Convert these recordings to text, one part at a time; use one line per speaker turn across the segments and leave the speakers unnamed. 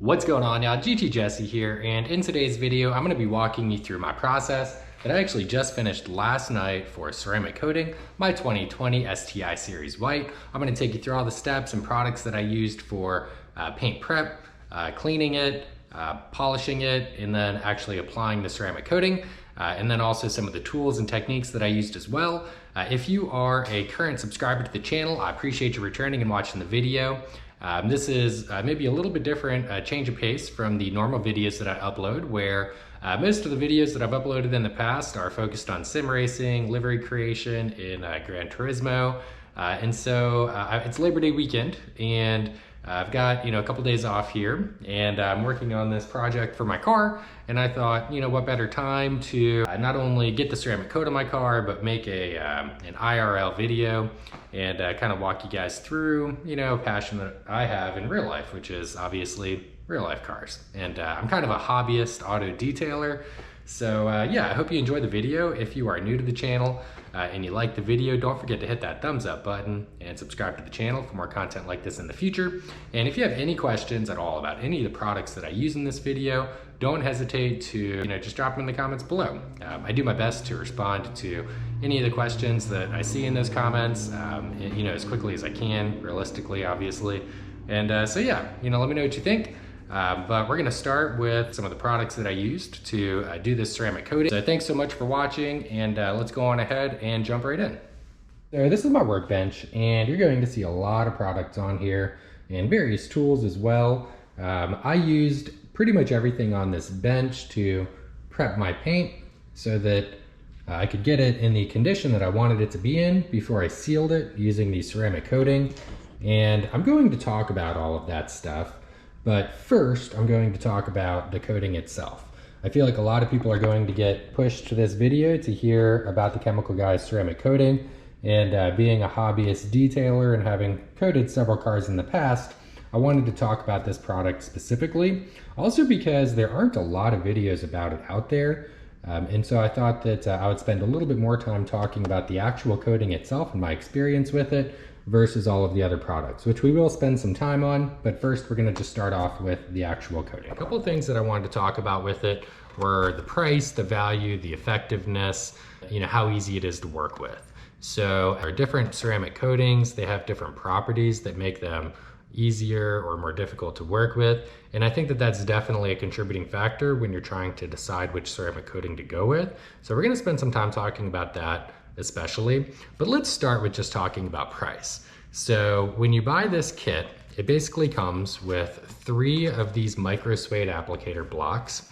What's going on, y'all? GT Jesse here, and in today's video I'm going to be walking you through my process that I actually just finished last night for ceramic coating my 2020 STI Series White. I'm going to take you through all the steps and products that I used for paint prep, cleaning it, polishing it, and then actually applying the ceramic coating, and then also some of the tools and techniques that I used as well. If you are a current subscriber to the channel, I appreciate you returning and watching the video. This is maybe a little bit different, change of pace from the normal videos that I upload, where most of the videos that I've uploaded in the past are focused on sim racing, livery creation in Gran Turismo. And so it's Labor Day weekend, and I've got, a couple days off here, and I'm working on this project for my car. And I thought, what better time to not only get the ceramic coat on my car, but make an IRL video and kind of walk you guys through, a passion that I have in real life, which is obviously real life cars. And I'm kind of a hobbyist auto detailer. So yeah, I hope you enjoy the video. If you are new to the channel and you like the video, don't forget to hit that thumbs up button and subscribe to the channel for more content like this in the future. And if you have any questions at all about any of the products that I use in this video, don't hesitate to just drop them in the comments below. I do my best to respond to any of the questions that I see in those comments, as quickly as I can, realistically, obviously. And so yeah, let me know what you think. But we're gonna start with some of the products that I used to do this ceramic coating. So thanks so much for watching, and let's go on ahead and jump right in. So this is my workbench, and you're going to see a lot of products on here and various tools as well. I used pretty much everything on this bench to prep my paint so that I could get it in the condition that I wanted it to be in before I sealed it using the ceramic coating. And I'm going to talk about all of that stuff. But first, I'm going to talk about the coating itself. I feel like a lot of people are going to get pushed to this video to hear about the Chemical Guys ceramic coating. And being a hobbyist detailer and having coated several cars in the past, I wanted to talk about this product specifically. Also because there aren't a lot of videos about it out there. And so I thought that I would spend a little bit more time talking about the actual coating itself and my experience with it versus all of the other products, which we will spend some time on. But first, we're gonna just start off with the actual coating. A couple of things that I wanted to talk about with it were the price, the value, the effectiveness, how easy it is to work with. So there are different ceramic coatings. They have different properties that make them easier or more difficult to work with. And I think that that's definitely a contributing factor when you're trying to decide which ceramic coating to go with. So we're gonna spend some time talking about that especially, but let's start with just talking about price. So when you buy this kit, it basically comes with 3 of these micro suede applicator blocks,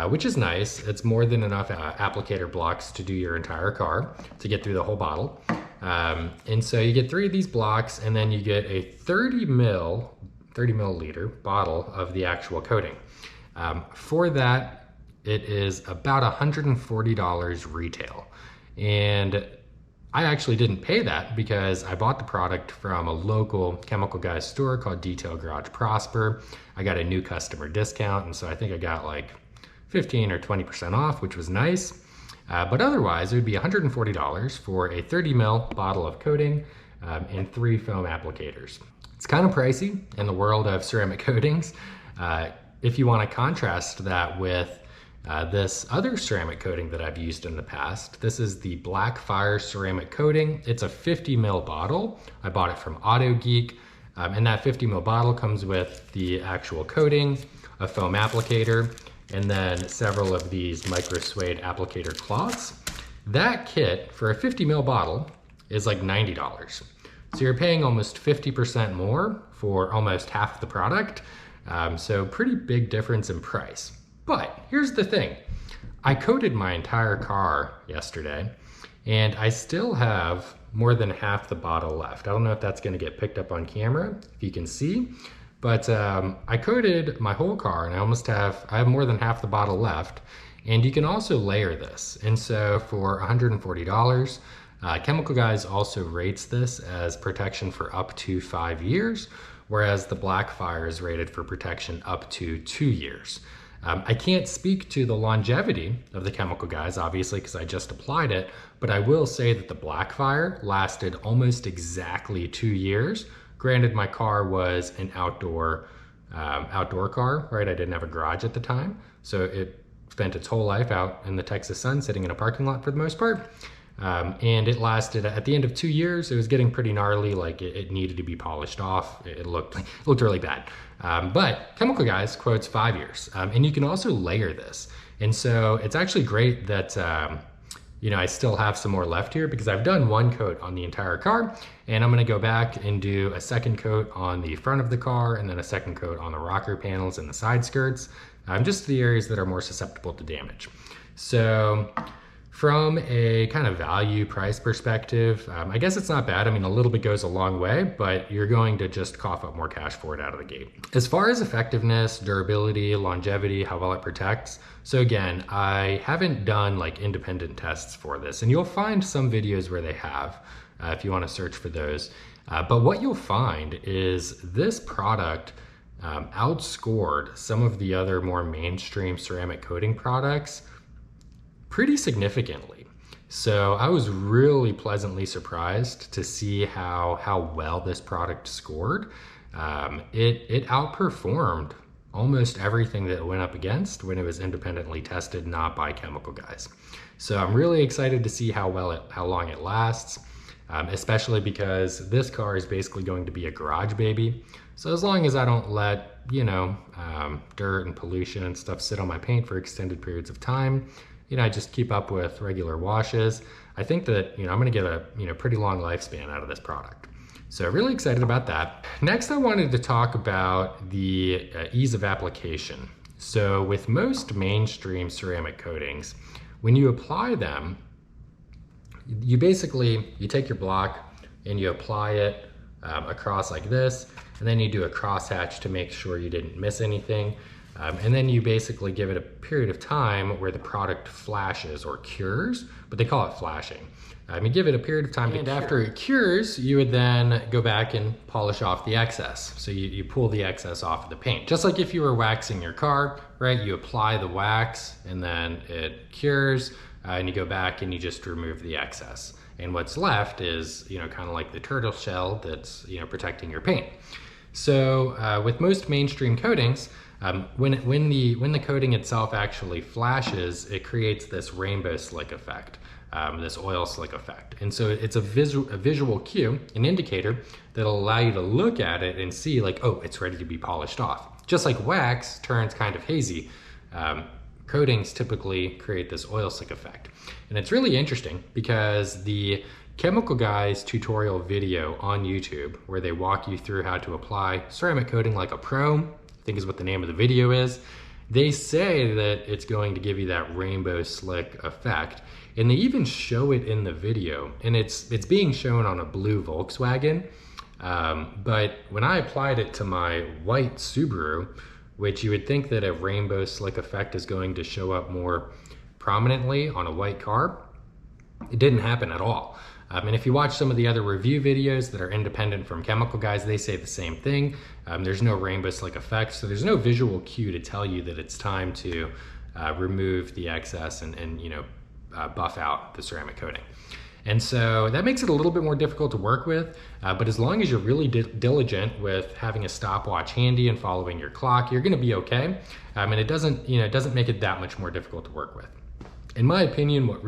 which is nice. It's more than enough applicator blocks to do your entire car, to get through the whole bottle. And so you get 3 of these blocks, and then you get a 30 milliliter bottle of the actual coating. For that, it is about $140 retail. And I actually didn't pay that because I bought the product from a local Chemical Guys store called Detail Garage Prosper. I got a new customer discount, and so I think I got like 15 or 20% off, which was nice. But otherwise, it would be $140 for a 30 ml bottle of coating and 3 foam applicators. It's kind of pricey in the world of ceramic coatings. If you want to contrast that with this other ceramic coating that I've used in the past, this is the Blackfire ceramic coating. It's a 50 ml bottle. I bought it from Auto Geek, and that 50 ml bottle comes with the actual coating, a foam applicator, and then several of these micro suede applicator cloths. That kit for a 50 ml bottle is like $90. So you're paying almost 50% more for almost half the product. So pretty big difference in price. But here's the thing. I coated my entire car yesterday, and I still have more than half the bottle left. I don't know if that's gonna get picked up on camera, if you can see, but I coated my whole car, and I have more than half the bottle left. And you can also layer this. And so for $140, Chemical Guys also rates this as protection for up to 5 years, whereas the Blackfire is rated for protection up to 2 years. I can't speak to the longevity of the Chemical Guys, obviously, because I just applied it, but I will say that the Blackfire lasted almost exactly 2 years. Granted, my car was an outdoor outdoor car, right? I didn't have a garage at the time. So it spent its whole life out in the Texas sun, sitting in a parking lot for the most part. And it lasted, at the end of 2 years, it was getting pretty gnarly, like it needed to be polished off. It looked really bad. But Chemical Guys quotes 5 years. And you can also layer this. And so it's actually great that, I still have some more left here because I've done 1 coat on the entire car, and I'm gonna go back and do a 2nd coat on the front of the car and then a 2nd coat on the rocker panels and the side skirts, just the areas that are more susceptible to damage. So from a kind of value price perspective, I guess it's not bad. I mean, a little bit goes a long way, but you're going to just cough up more cash for it out of the gate. As far as effectiveness, durability, longevity, how well it protects, so again, I haven't done like independent tests for this, and you'll find some videos where they have, if you want to search for those. But what you'll find is this product outscored some of the other more mainstream ceramic coating products pretty significantly. So I was really pleasantly surprised to see how well this product scored. It outperformed almost everything that it went up against when it was independently tested, not by Chemical Guys. So I'm really excited to see how long it lasts, especially because this car is basically going to be a garage baby. So as long as I don't let, dirt and pollution and stuff sit on my paint for extended periods of time, I just keep up with regular washes, I think that, I'm gonna get a, pretty long lifespan out of this product. So really excited about that. Next, I wanted to talk about the ease of application. So with most mainstream ceramic coatings, when you apply them, you take your block and you apply it across like this, and then you do a crosshatch to make sure you didn't miss anything. And then you basically give it a period of time where the product flashes or cures, but they call it flashing. You give it a period of time, and after it cures, you would then go back and polish off the excess. So you pull the excess off of the paint. Just like if you were waxing your car, right? You apply the wax and then it cures, and you go back and you just remove the excess. And what's left is, kind of like the turtle shell that's, protecting your paint. So with most mainstream coatings, when the coating itself actually flashes, it creates this rainbow slick effect, this oil slick effect. And so it's a visual cue, an indicator that'll allow you to look at it and see like, oh, it's ready to be polished off. Just like wax turns kind of hazy, coatings typically create this oil slick effect. And it's really interesting because the Chemical Guys tutorial video on YouTube, where they walk you through how to apply ceramic coating like a pro, I think is what the name of the video is, they say that it's going to give you that rainbow slick effect. And they even show it in the video, and it's being shown on a blue Volkswagen. But when I applied it to my white Subaru, which you would think that a rainbow slick effect is going to show up more prominently on a white car, it didn't happen at all. And if you watch some of the other review videos that are independent from Chemical Guys, they say the same thing. There's no rainbow slick effect, so there's no visual cue to tell you that it's time to remove the excess and buff out the ceramic coating. And so that makes it a little bit more difficult to work with, but as long as you're really diligent with having a stopwatch handy and following your clock, you're gonna be okay. And it doesn't make it that much more difficult to work with. In my opinion, what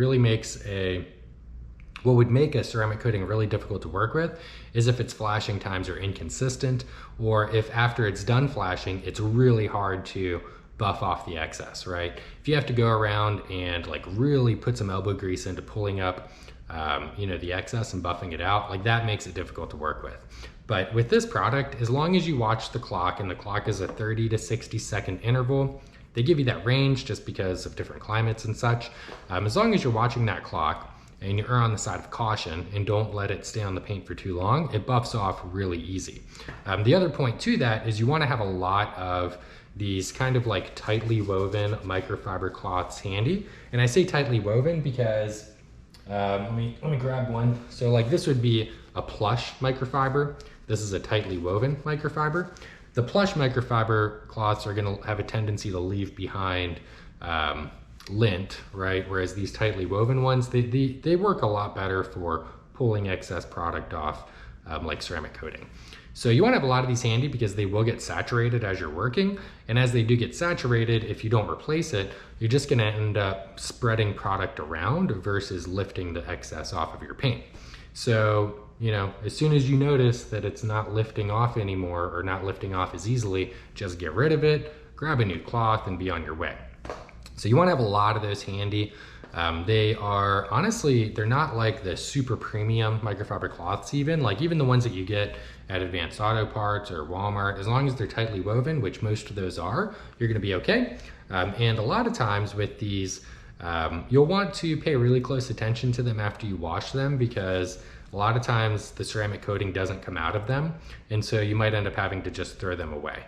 would make a ceramic coating really difficult to work with is if its flashing times are inconsistent, or if after it's done flashing, it's really hard to buff off the excess, right? If you have to go around and like really put some elbow grease into pulling up the excess and buffing it out, like that makes it difficult to work with. But with this product, as long as you watch the clock, and the clock is a 30 to 60 second interval, they give you that range just because of different climates and such. As long as you're watching that clock and you're on the side of caution and don't let it stay on the paint for too long, it buffs off really easy. The other point to that is you wanna have a lot of these kind of like tightly woven microfiber cloths handy. And I say tightly woven because, let me grab one. So like this would be a plush microfiber. This is a tightly woven microfiber. The plush microfiber cloths are gonna have a tendency to leave behind lint, right? Whereas these tightly woven ones, they work a lot better for pulling excess product off like ceramic coating. So you want to have a lot of these handy because they will get saturated as you're working. And as they do get saturated, if you don't replace it, you're just going to end up spreading product around versus lifting the excess off of your paint. So, you know, as soon as you notice that it's not lifting off anymore or not lifting off as easily, just get rid of it, grab a new cloth and be on your way. So you want to have a lot of those handy. They are, honestly, they're not like the super premium microfiber cloths even the ones that you get at Advanced Auto Parts or Walmart. As long as they're tightly woven, which most of those are, you're gonna be okay. And a lot of times with these, you'll want to pay really close attention to them after you wash them, because a lot of times the ceramic coating doesn't come out of them. And so you might end up having to just throw them away.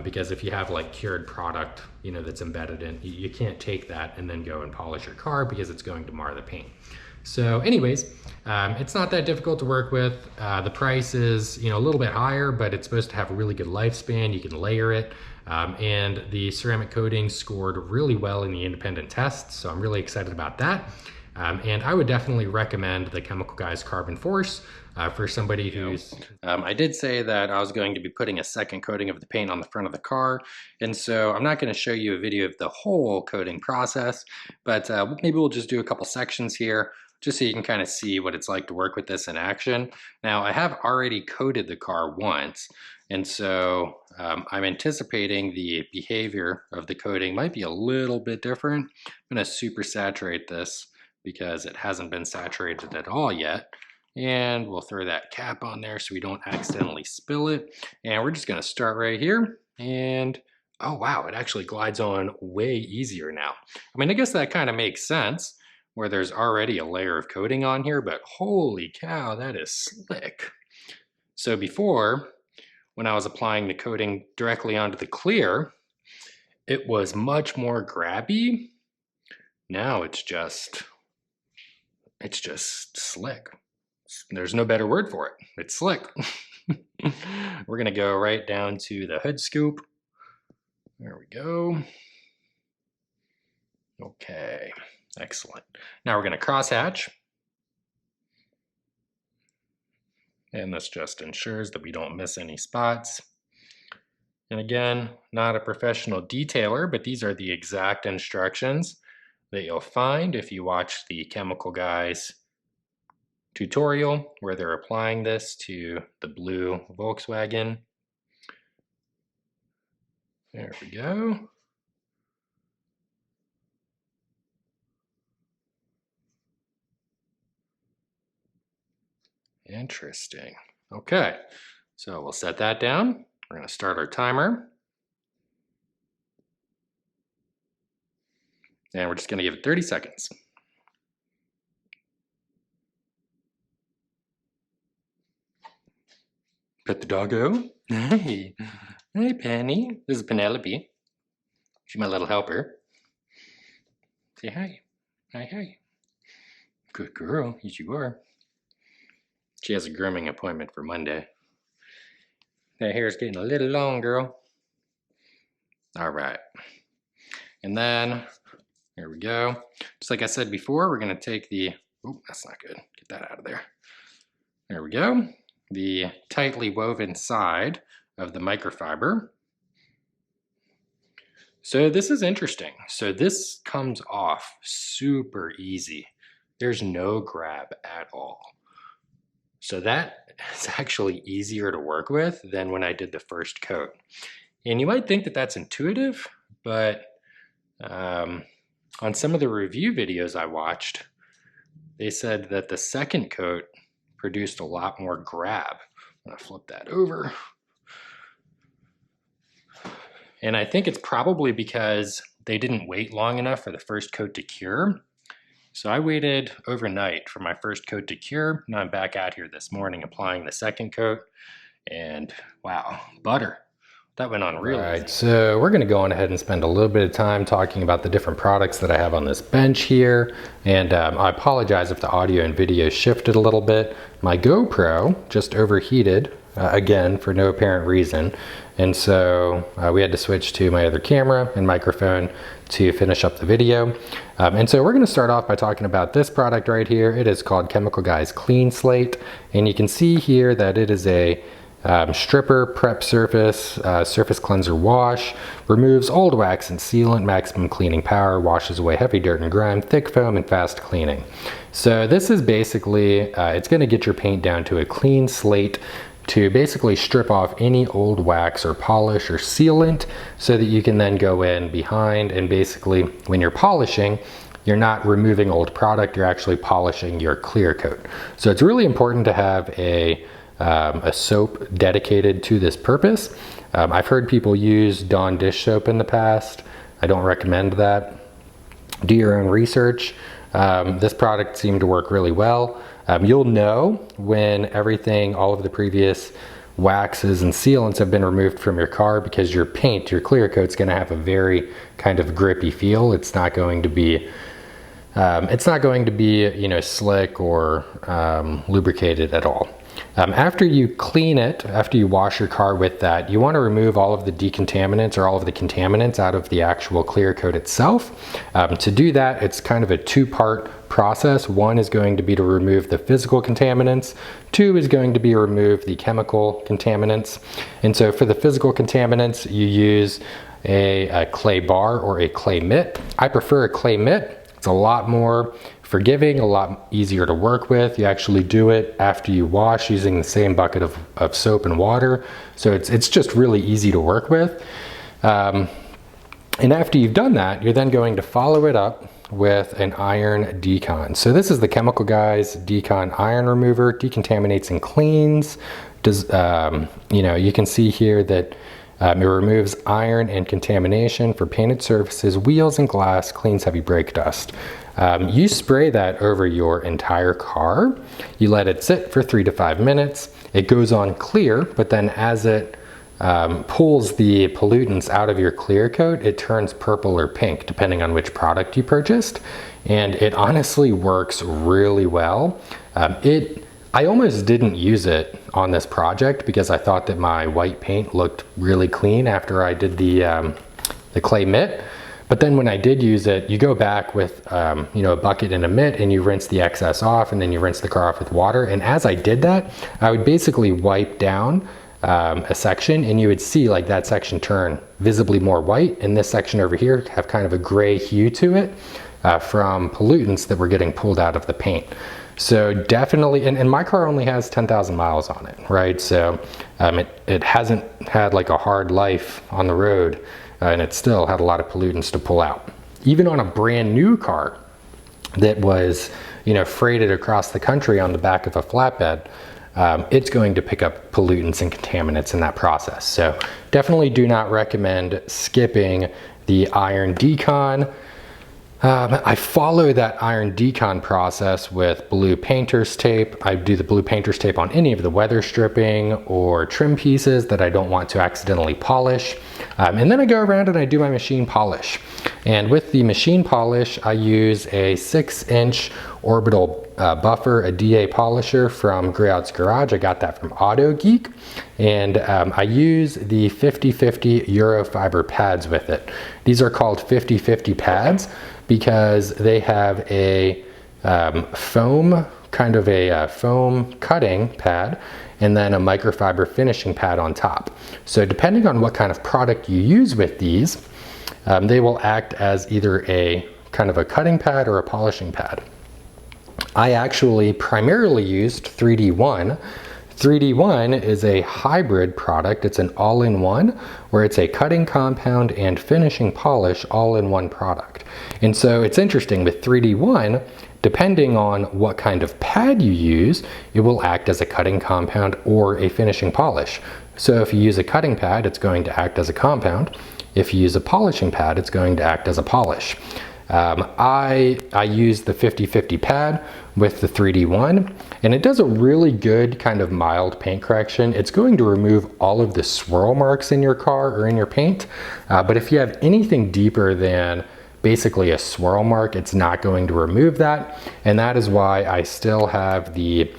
Because if you have like cured product, you know, that's embedded in, you can't take that and then go and polish your car because it's going to mar the paint. So anyways, it's not that difficult to work with. The price is, you know, a little bit higher, but it's supposed to have a really good lifespan. You can layer it. And the ceramic coating scored really well in the independent tests. So I'm really excited about that. And I would definitely recommend the Chemical Guys Carbon Force for somebody who's... I did say that I was going to be putting a second coating of the paint on the front of the car. And so I'm not going to show you a video of the whole coating process, but maybe we'll just do a couple sections here, just so you can kind of see what it's like to work with this in action. Now, I have already coated the car once, and so I'm anticipating the behavior of the coating might be a little bit different. I'm going to super saturate this because it hasn't been saturated at all yet. And we'll throw that cap on there so we don't accidentally spill it. And we're just going to start right here. And oh wow, it actually glides on way easier now. I mean, I guess that kind of makes sense where there's already a layer of coating on here, but holy cow, that is slick. So before, when I was applying the coating directly onto the clear, it was much more grabby. Now it's just slick. There's no better word for it. It's slick. We're gonna go right down to the hood scoop. There we go. Okay, excellent. Now we're gonna crosshatch. And this just ensures that we don't miss any spots. And again, not a professional detailer, but these are the exact instructions that you'll find if you watch the Chemical Guys tutorial where they're applying this to the blue Volkswagen. There we go. Interesting. Okay, so we'll set that down. We're going to start our timer. And we're just going to give it 30 seconds. Pet the doggo. Hey. Hey, Penny. This is Penelope. She's my little helper. Say hi. Hi, hi. Good girl. Yes, you are. She has a grooming appointment for Monday. That hair's getting a little long, girl. All right. And then, here we go. Just like I said before, we're going to take the... Oh, that's not good. Get that out of there. There we go. The tightly woven side of the microfiber. So this is interesting. So this comes off super easy. There's no grab at all. So that is actually easier to work with than when I did the first coat. And you might think that that's intuitive, but on some of the review videos I watched, they said that the second coat produced a lot more grab. I'm gonna flip that over. And I think it's probably because they didn't wait long enough for the first coat to cure. So I waited overnight for my first coat to cure. Now I'm back out here this morning applying the second coat. And wow, butter. That went on real easy. So we're gonna go on ahead and spend a little bit of time talking about the different products that I have on this bench here. And I apologize if the audio and video shifted a little bit. My GoPro just overheated again for no apparent reason. And so we had to switch to my other camera and microphone to finish up the video. And so we're going to start off by talking about this product right here. It is called Chemical Guys Clean Slate. And you can see here that it is a stripper prep surface, surface cleanser wash, removes old wax and sealant, maximum cleaning power, washes away heavy dirt and grime, thick foam, and fast cleaning. So this is basically, it's going to get your paint down to a clean slate to basically strip off any old wax or polish or sealant so that you can then go in behind and basically when you're polishing, you're not removing old product, you're actually polishing your clear coat. So it's really important to have a soap dedicated to this purpose. I've heard people use Dawn dish soap in the past. I don't recommend that. Do your own research. This product seemed to work really well. You'll know when everything, all of the previous waxes and sealants have been removed from your car because your paint, your clear coat's going to have a very kind of grippy feel. It's not going to be you know, slick or lubricated at all. After you clean it, after you wash your car with that, you want to remove all of the decontaminants or all of the contaminants out of the actual clear coat itself. To do that, it's kind of a two-part process. One is going to be to remove the physical contaminants. Two is going to be remove the chemical contaminants. And so for the physical contaminants, you use a clay bar or a clay mitt. I prefer a clay mitt. It's a lot more forgiving, a lot easier to work with. You actually do it after you wash using the same bucket of soap and water. So it's just really easy to work with. And after you've done that, you're then going to follow it up with an iron Decon. So this is the Chemical Guys Decon iron remover, decontaminates and cleans. You know, you can see here that it removes iron and contamination for painted surfaces, wheels, and glass, cleans heavy brake dust. You spray that over your entire car. You let it sit for 3 to 5 minutes. It goes on clear, but then as it pulls the pollutants out of your clear coat, it turns purple or pink, depending on which product you purchased. And it honestly works really well. I almost didn't use it on this project because I thought that my white paint looked really clean after I did the clay mitt. But then when I did use it, you go back with you know, a bucket and a mitt and you rinse the excess off and then you rinse the car off with water. And as I did that, I would basically wipe down a section and you would see like that section turn visibly more white and this section over here have kind of a gray hue to it from pollutants that were getting pulled out of the paint. So definitely, and my car only has 10,000 miles on it, right? So it hasn't had like a hard life on the road and it still had a lot of pollutants to pull out. Even on a brand new car that was, you know, freighted across the country on the back of a flatbed, it's going to pick up pollutants and contaminants in that process. So definitely do not recommend skipping the iron Decon. I follow that iron Decon process with blue painter's tape. I do the blue painter's tape on any of the weather stripping or trim pieces that I don't want to accidentally polish. And then I go around and I do my machine polish. And with the machine polish, I use a 6-inch orbital buffer, a DA polisher from Griots Garage. I got that from Auto Geek. And I use the 50/50 URO Fiber pads with it. These are called 50/50 pads because they have a foam, kind of a foam cutting pad, and then a microfiber finishing pad on top. So depending on what kind of product you use with these, they will act as either a kind of a cutting pad or a polishing pad. I actually primarily used 3D1. 3D1 is a hybrid product. It's an all-in-one where it's a cutting compound and finishing polish all-in-one product. And so it's interesting with 3D1, depending on what kind of pad you use, it will act as a cutting compound or a finishing polish. So if you use a cutting pad, it's going to act as a compound. If you use a polishing pad, it's going to act as a polish. I use the 50/50 pad with the 3D1 and it does a really good kind of mild paint correction. It's going to remove all of the swirl marks in your car or in your paint, but if you have anything deeper than basically a swirl mark, it's not going to remove that. And that is why I still have the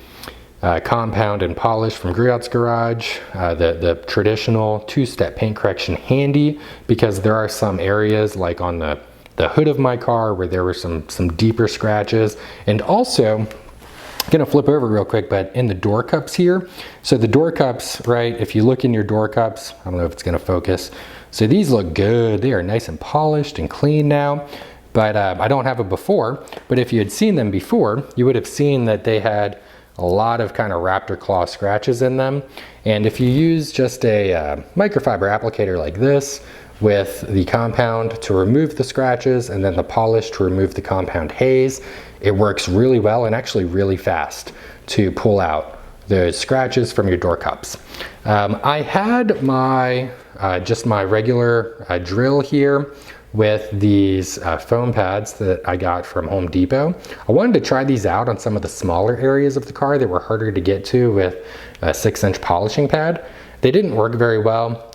compound and polish from Griots Garage, the traditional two-step paint correction handy, because there are some areas like on the hood of my car where there were some deeper scratches. And also, I'm gonna flip over real quick, but in the door cups here, so the door cups, right, if you look in your door cups, I don't know if it's gonna focus, so these look good. They are nice and polished and clean now, but I don't have it before, but if you had seen them before, you would have seen that they had a lot of kind of raptor claw scratches in them. And if you use just a microfiber applicator like this with the compound to remove the scratches and then the polish to remove the compound haze, it works really well and actually really fast to pull out those scratches from your door cups. I had my just my regular drill here with these foam pads that I got from Home Depot. I wanted to try these out on some of the smaller areas of the car that were harder to get to with a 6-inch polishing pad. They didn't work very well.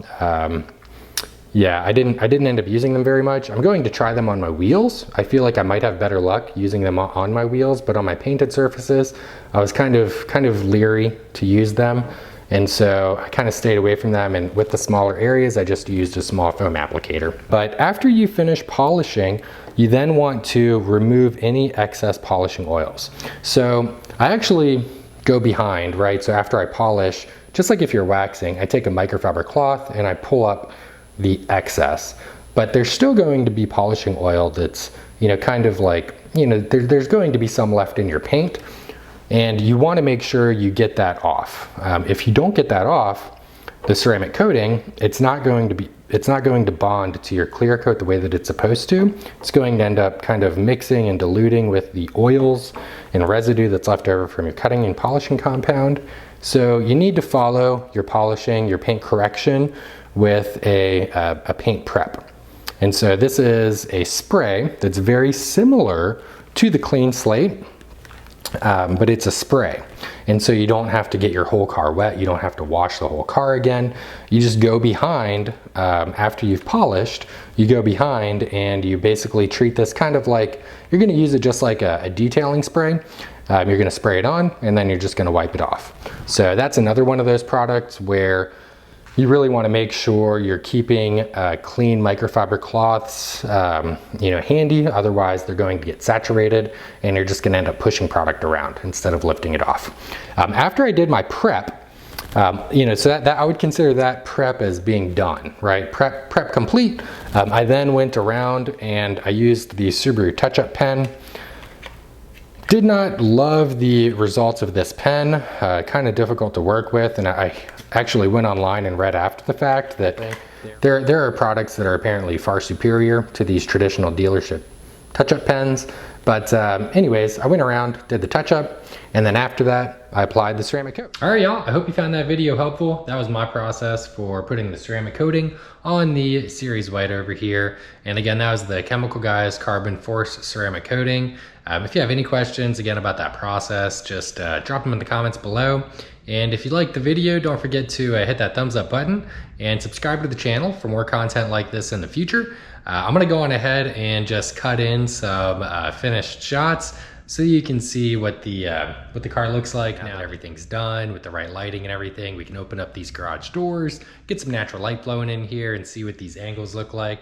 Yeah, I didn't end up using them very much. I'm going to try them on my wheels. I feel like I might have better luck using them on my wheels, but on my painted surfaces, I was kind of leery to use them. And so I kind of stayed away from them, and with the smaller areas, I just used a small foam applicator. But after you finish polishing, you then want to remove any excess polishing oils. So I actually go behind, right? So after I polish, just like if you're waxing, I take a microfiber cloth and I pull up the excess. But there's still going to be polishing oil that's, kind of like, there's going to be some left in your paint. And you want to make sure you get that off. If you don't get that off, the ceramic coating, it's not going to bond to your clear coat the way that it's supposed to. It's going to end up kind of mixing and diluting with the oils and residue that's left over from your cutting and polishing compound. So you need to follow your polishing, your paint correction with a paint prep. And so this is a spray that's very similar to the clean slate, but it's a spray. And so you don't have to get your whole car wet. You don't have to wash the whole car again. You just go behind, after you've polished, you go behind and you basically treat this kind of like, you're gonna use it just like a detailing spray. You're gonna spray it on and then you're just gonna wipe it off. So that's another one of those products where you really want to make sure you're keeping clean microfiber cloths handy, otherwise they're going to get saturated and you're just going to end up pushing product around instead of lifting it off. After I did my prep, so that I would consider that prep as being done, right? Prep complete. I then went around and I used the Subaru touch-up pen. Did not love the results of this pen, kind of difficult to work with, and I actually went online and read after the fact that there are products that are apparently far superior to these traditional dealership touch-up pens. But anyways, I went around, did the touch-up, and then after that, I applied the ceramic coat. All right, y'all, I hope you found that video helpful. That was my process for putting the ceramic coating on the Series White over here. And again, that was the Chemical Guys Carbon Force Ceramic Coating. If you have any questions, again, about that process, just drop them in the comments below. And if you liked the video, don't forget to hit that thumbs up button and subscribe to the channel for more content like this in the future. I'm gonna go on ahead and just cut in some finished shots so you can see what the car looks like now that everything's done with the right lighting and everything. We can open up these garage doors, get some natural light flowing in here and see what these angles look like.